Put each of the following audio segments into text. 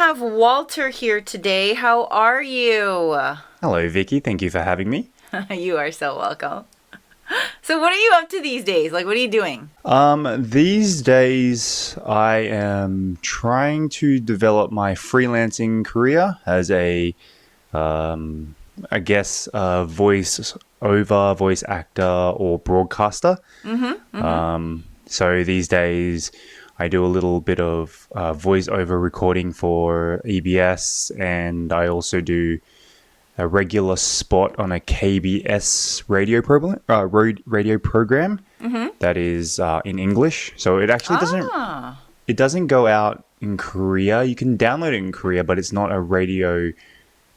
have Walter here today. How are you? Hello, Vicky. Thank you for having me. You are so welcome. So what are you up to these days? Like, what are you doing? These days, I am trying to develop my freelancing career as a, voice actor or broadcaster. So these days, I do a little bit of voiceover recording for EBS, and I also do a regular spot on a KBS radio program that is in English. So it actually doesn't go out in Korea. You can download it in Korea, but it's not a radio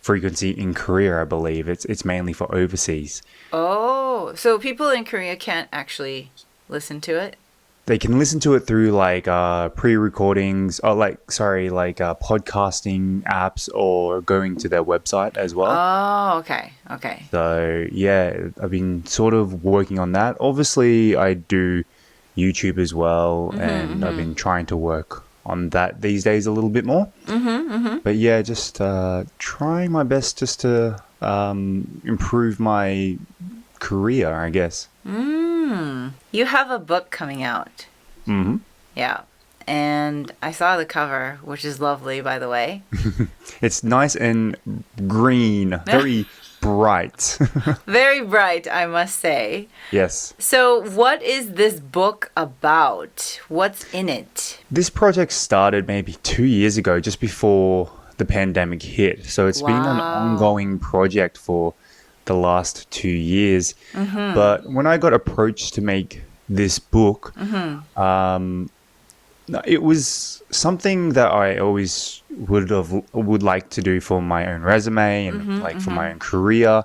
frequency in Korea, I believe. It's mainly for overseas. Oh, so people in Korea can't actually listen to it? They can listen to it through pre-recordings or podcasting apps or going to their website as well. Oh, okay. So yeah, I've been sort of working on that. Obviously, I do YouTube as well, and I've been trying to work on that these days a little bit more. But yeah, just trying my best just to improve my career, I guess. You have a book coming out. Yeah. And I saw the cover, which is lovely, by the way. It's nice and green, very bright. Very bright, I must say. Yes. So what is this book about? What's in it? This project started maybe 2 years ago, just before the pandemic hit. So it's been an ongoing project for the last 2 years. But when I got approached to make this book, it was something that I always would like to do for my own resume and for my own career.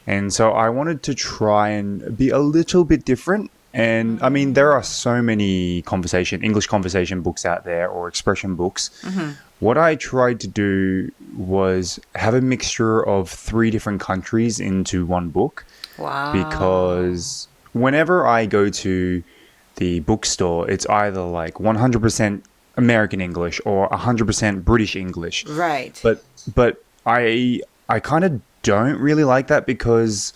And so I wanted to try and be a little bit different. And I mean, there are so many English conversation books out there, or expression books. What I tried to do was have a mixture of 3 different countries into one book. Wow. Because whenever I go to the bookstore, it's either like 100% American English or 100% British English. Right. But I kind of don't really like that, because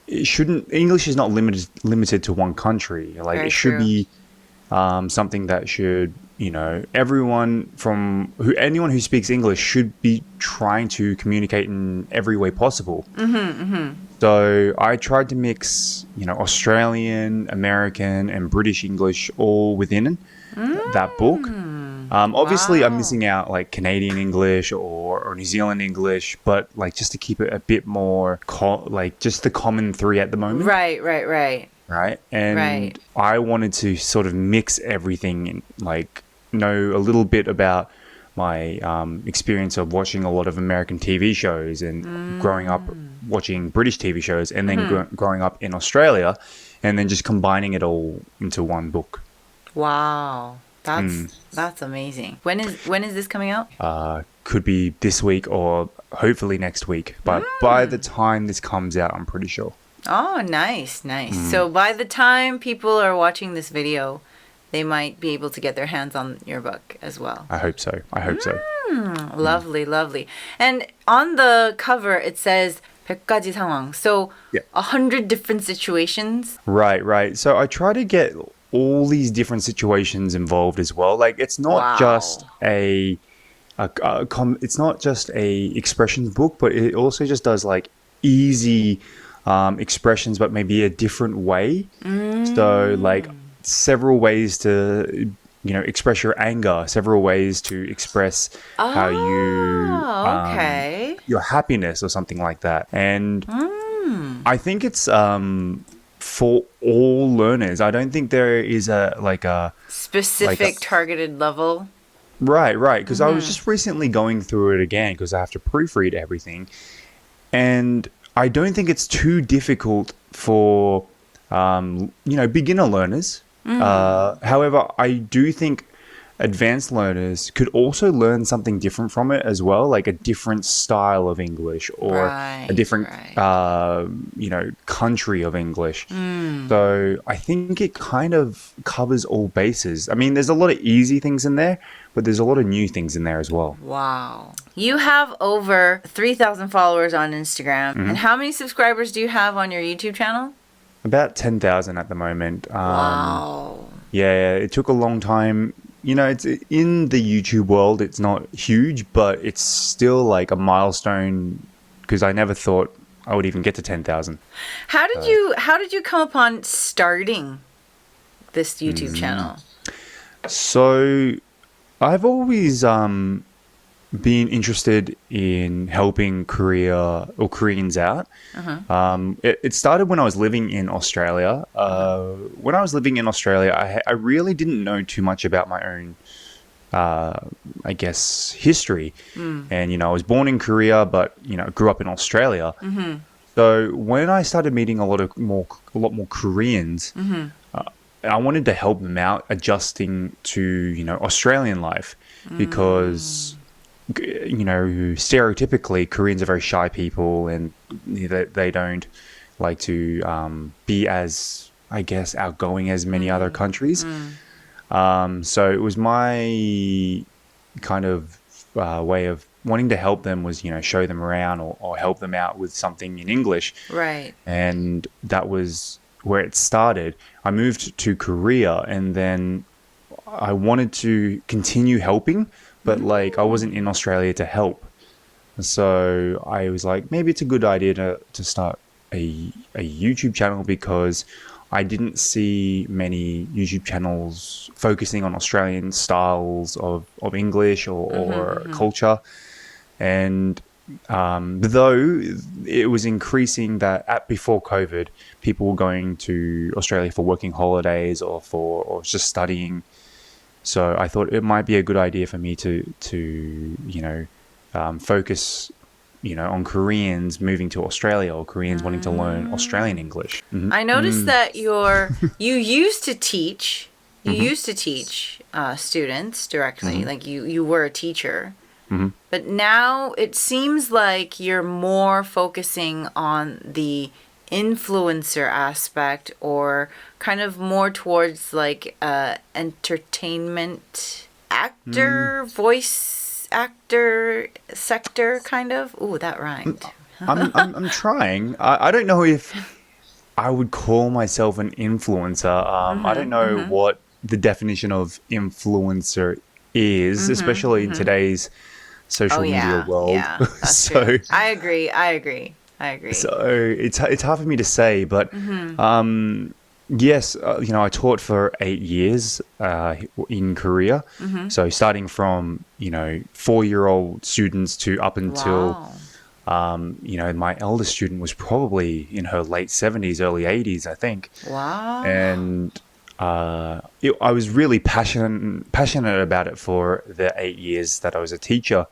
English is not limited to one country. Like, Very it should true. be something that should, anyone who speaks English should be trying to communicate in every way possible. So I tried to mix, Australian, American, and British English all within that book. Obviously, I'm missing out like Canadian English or New Zealand English, but like just to keep it a bit more just the common 3 at the moment. Right. Right. And I wanted to sort of mix everything and know a little bit about my experience of watching a lot of American TV shows and growing up watching British TV shows, and then growing up in Australia, and then just combining it all into one book. Wow. That's amazing. When is this coming out? Could be this week or hopefully next week. But by the time this comes out, I'm pretty sure. Oh, nice. So by the time people are watching this video, they might be able to get their hands on your book as well. I hope so. Lovely. And on the cover, it says 100가지 상황. So 100 different situations. Right. So I try to get all these different situations involved as well. Like, it's not just it's not just a expressions book, but it also just does like easy expressions, but maybe a different way. So like several ways to express your anger, several ways to express how you your happiness or something like that. And I think it's for all learners. I don't think there is a specific targeted level. Right. Because I was just recently going through it again because I have to proofread everything, and I don't think it's too difficult for beginner learners. However, I do think advanced learners could also learn something different from it as well, like a different style of English or a different, country of English. So I think it kind of covers all bases. I mean, there's a lot of easy things in there, but there's a lot of new things in there as well. Wow. You have over 3,000 followers on Instagram. And how many subscribers do you have on your YouTube channel? About 10,000 at the moment. Wow. Yeah, it took a long time. You know, it's in the YouTube world, it's not huge, but it's still like a milestone because I never thought I would even get to 10,000. How did you come upon starting this YouTube channel? So I've always been interested in helping Koreans out. It started when I was living in Australia. When I was living in Australia, I really didn't know too much about my own, I guess, history. And, I was born in Korea, but, grew up in Australia. So when I started meeting a lot more Koreans, I wanted to help them out adjusting to, Australian life because... stereotypically Koreans are very shy people and they don't like to be as, I guess, outgoing as many other countries. So it was my kind of way of wanting to help them was, show them around or help them out with something in English. Right. And that was where it started. I moved to Korea and then I wanted to continue helping, but I wasn't in Australia to help. So I was like, maybe it's a good idea to start a YouTube channel because I didn't see many YouTube channels focusing on Australian styles of English or culture. And though it was increasing that before COVID, people were going to Australia for working holidays or just studying. So I thought it might be a good idea for me to focus, on Koreans moving to Australia or Koreans wanting to learn Australian English. I noticed that you used to teach. You used to teach students directly, like you were a teacher. But now it seems like you're more focusing on the influencer aspect or kind of more towards like entertainment actor, voice actor sector kind of. Ooh, that rhymed. I'm trying. I don't know if I would call myself an influencer. I don't know what the definition of influencer is, especially in today's social media world. Yeah, that's true. I agree. So it's hard for me to say, but yes, I taught for 8 years in Korea. So starting from 4-year-old students to up until my eldest student was probably in her late 70s, early 80s, I think. Wow. And I was really passionate about it for the 8 years that I was a teacher.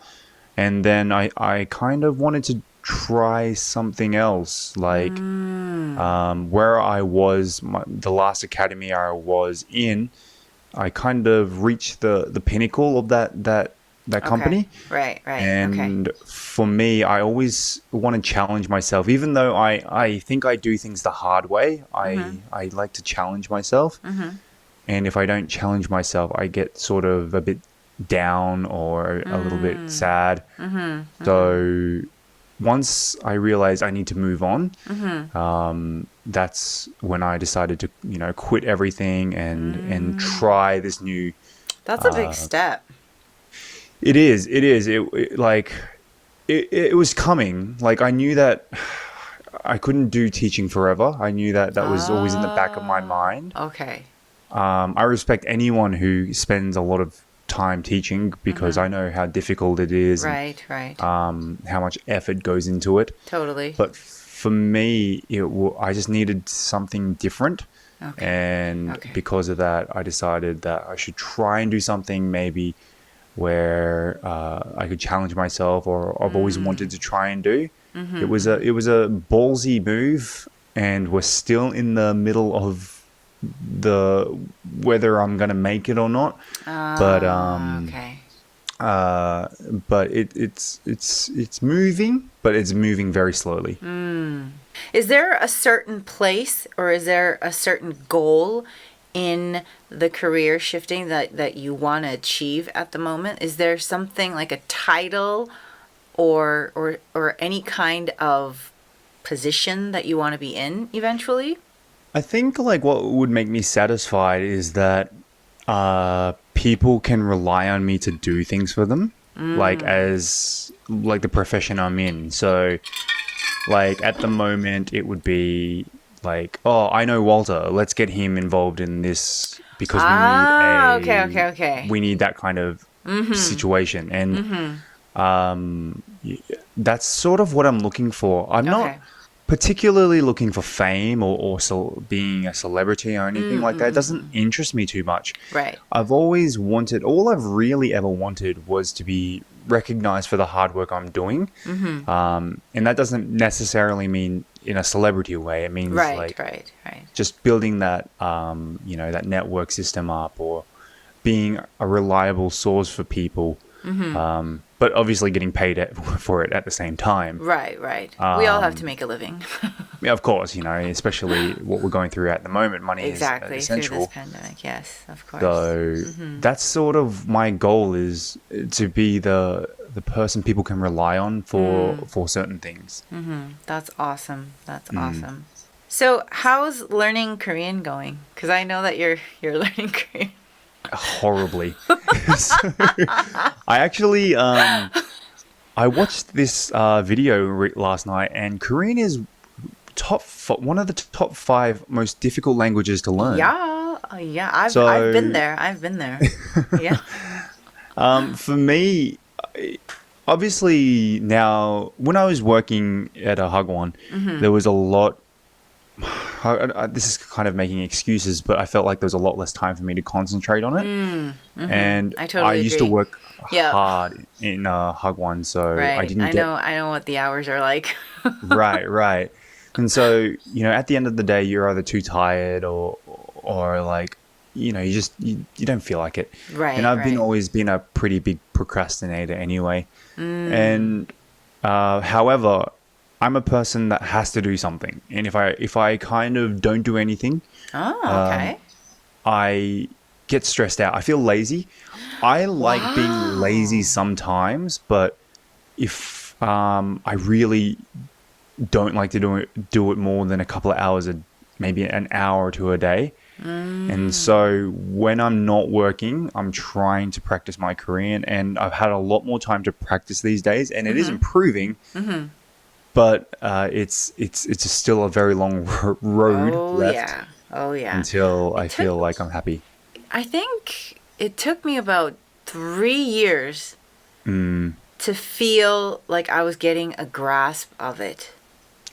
And then I kind of wanted to try something else, like where I was, the last academy I was in, I kind of reached the pinnacle of that company. Right. And for me, I always want to challenge myself, even though I think I do things the hard way. I like to challenge myself. And if I don't challenge myself, I get sort of a bit down or a little bit sad. So once I realized I need to move on, that's when I decided to, quit everything and try this new. That's a big step. It is. It was coming. Like I knew that I couldn't do teaching forever. I knew that was always in the back of my mind. Okay. I respect anyone who spends a lot of time teaching because I know how difficult it is. Right. How much effort goes into it. Totally. But for me, I just needed something different. Okay. And because of that, I decided that I should try and do something maybe where I could challenge myself or I've always wanted to try and do. It was a ballsy move and we're still in the middle of the whether I'm gonna make it or not. Okay. But it's moving, but it's moving very slowly. Is there a certain place or is there a certain goal in the career shifting that you want to achieve at the moment? Is there something like a title or any kind of position that you want to be in eventually? I think like what would make me satisfied is that people can rely on me to do things for them, like as like the profession I'm in. So like at the moment it would be like, oh, I know Walter, let's get him involved in this because we need that kind of situation. And that's sort of what I'm looking for. I'm not particularly looking for fame or being a celebrity or anything like that. It doesn't interest me too much. Right. All I've really ever wanted was to be recognized for the hard work I'm doing. And that doesn't necessarily mean in a celebrity way. It means right. just building that, that network system up or being a reliable source for people. But obviously getting paid for it at the same time. Right. We all have to make a living. Yeah, of course, especially what we're going through at the moment, money is essential. Through this pandemic, yes, of course. So that's sort of my goal, is to be the person people can rely on for certain things. That's awesome. Awesome. So how's learning Korean going? Because I know that you're learning Korean. Horribly. So, I actually I watched this video last night, and Korean is one of the top 5 most difficult languages to learn. Yeah. I've been there. Yeah. For me, obviously now when I was working at a Hagwon, there was a lot. This is kind of making excuses, but I felt like there was a lot less time for me to concentrate on it. And I used to work hard in Hagwon, so I didn't I know what the hours are like. Right. And so, at the end of the day, you're either too tired or like, you don't feel like it. Right. And I've always been a pretty big procrastinator anyway. And however, I'm a person that has to do something, and if I kind of don't do anything, I get stressed out. I feel lazy. I like being lazy sometimes, but if I really don't like to do it more than a couple of hours, maybe an hour or two a day. And so when I'm not working, I'm trying to practice my Korean, and I've had a lot more time to practice these days, and it is improving. But it's still a very long road left. Oh yeah. Until I feel like I'm happy. I think it took me about 3 years to feel like I was getting a grasp of it.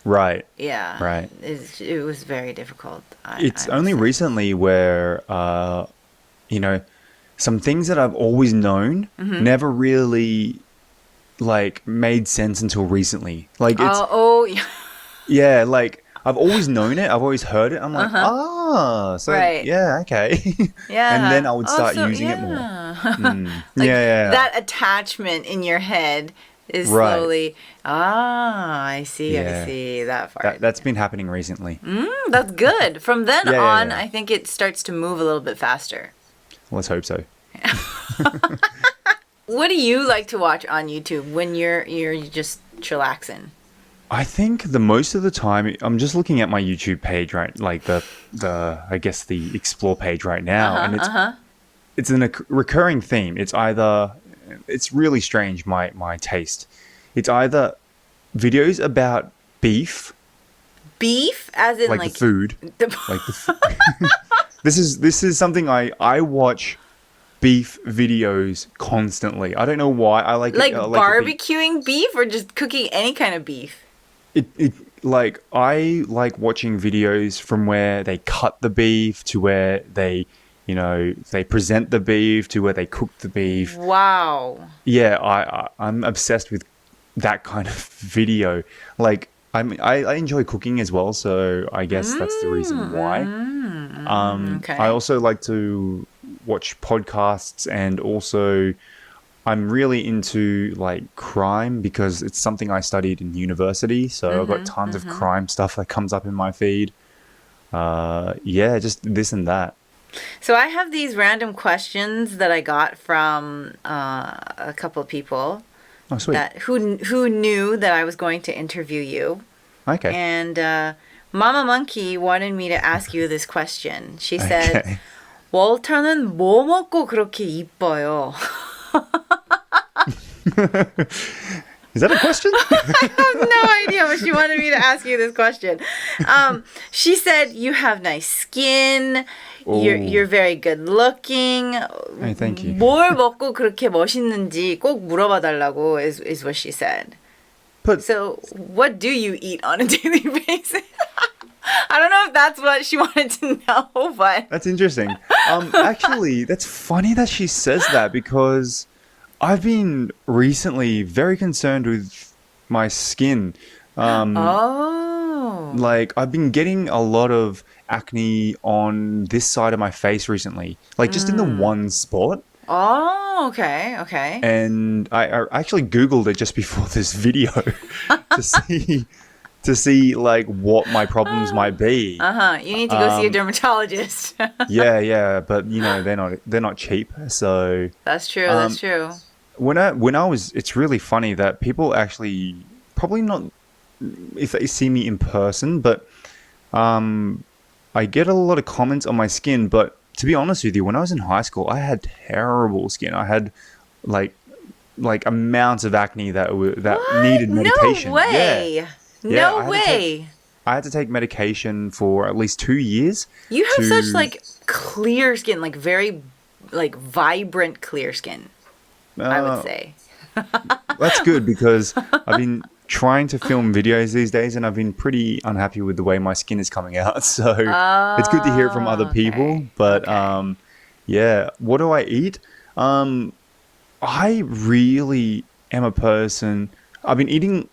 Right. Yeah. Right. It was very difficult. It's only recently where some things that I've always known never really made sense until recently. Like it's yeah, like I've always known it, I've always heard it. I'm like, so yeah, okay. Yeah. And then I would start using it more. That attachment in your head is slowly I see that part. That's been happening recently. That's good. From then on, I think it starts to move a little bit faster. Let's hope so. What do you like to watch on YouTube when you're just chillaxing? I think the most of the time I'm just looking at my YouTube page, right? Like the I guess the explore page right now, and it's a recurring theme. It's really strange, my taste. It's either videos about beef as in like the food, like the this is something I watch. Beef videos constantly. I don't know why. I like barbecuing beef or just cooking any kind of beef. I like watching videos from where they cut the beef to where they present the beef to where they cook the beef. Wow. Yeah, I'm obsessed with that kind of video. Like I enjoy cooking as well, so I guess that's the reason why. Okay. I also like to watch podcasts, and also I'm really into like crime because it's something I studied in university. So I've got tons of crime stuff that comes up in my feed. Yeah, just this and that. So I have these random questions that I got from a couple of people Oh, sweet. who knew that I was going to interview you. Okay. And Ma마몽키 wanted me to ask you this question. She said, Okay. 월터는 뭐 먹고 그렇게 이뻐요? Is that a question? I have no idea, but she wanted me to ask you this question. She said you have nice skin. You're very good looking. Hey, thank you. 뭘 먹고 그렇게 멋있는지 꼭 물어봐 달라고 is what she said. But So, what do you eat on a daily basis? I don't know if that's what she wanted to know, but that's interesting. Actually, that's funny that she says that because I've been recently very concerned with my skin. Like I've been getting a lot of acne on this side of my face recently, like just in the one spot. Oh, okay. And I actually Googled it just before this video to see like what my problems might be. You need to go see a dermatologist. Yeah, but you know they're not cheap. So That's true. when I was, it's really funny that people actually probably not if they see me in person, but I get a lot of comments on my skin. But to be honest with you, when I was in high school, I had terrible skin. I had like amounts of acne that needed medication. No way. Yeah. No I way. I had to take medication for at least 2 years. You have to- such like clear skin, like very like vibrant clear skin, I would say. That's good because I've been trying to film videos these days and I've been pretty unhappy with the way my skin is coming out. So it's good to hear it from other people. But yeah, what do I eat? I really am a person. I've been eating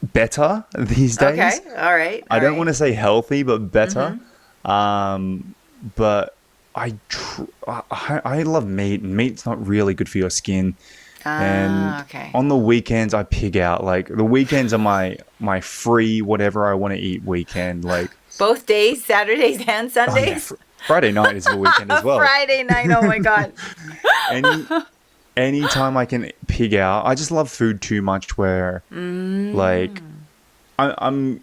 better these days. Okay, all right. I don't want to say healthy, but better. But I love meat, and meat's not really good for your skin. And okay. on the weekends, I pig out. Like the weekends are my free whatever I want to eat weekend. Like Both days, Saturdays and oh, yeah, Sundays. Friday night is a weekend as well. Friday night, oh my god. Anytime I can pig out, I just love food too much. Where like I'm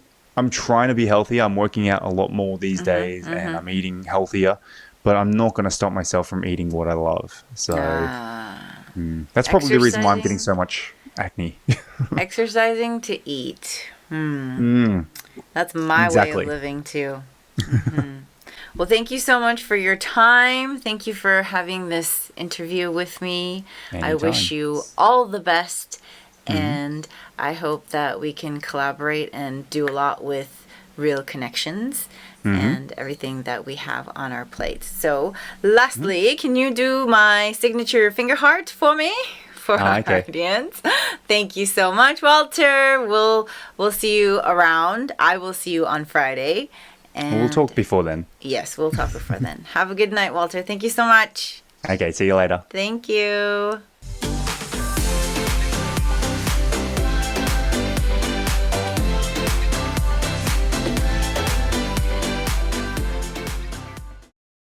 trying to be healthier. I'm working out a lot more these days, and I'm eating healthier. But I'm not going to stop myself from eating what I love. So that's probably the reason why I'm getting so much acne. Exercising to eat. That's my way of living too. Well, thank you so much for your time. Thank you for having this interview with me. I wish you all the best. And I hope that we can collaborate and do a lot with real connections and everything that we have on our plate. So, lastly, can you do my signature finger heart for me? For our audience. Thank you so much, Walter. We'll see you around. I will see you on Friday. And We'll talk before then. yes, we'll talk before then. Have a good night, Walter. Thank you so much. Okay, see you later. Thank you.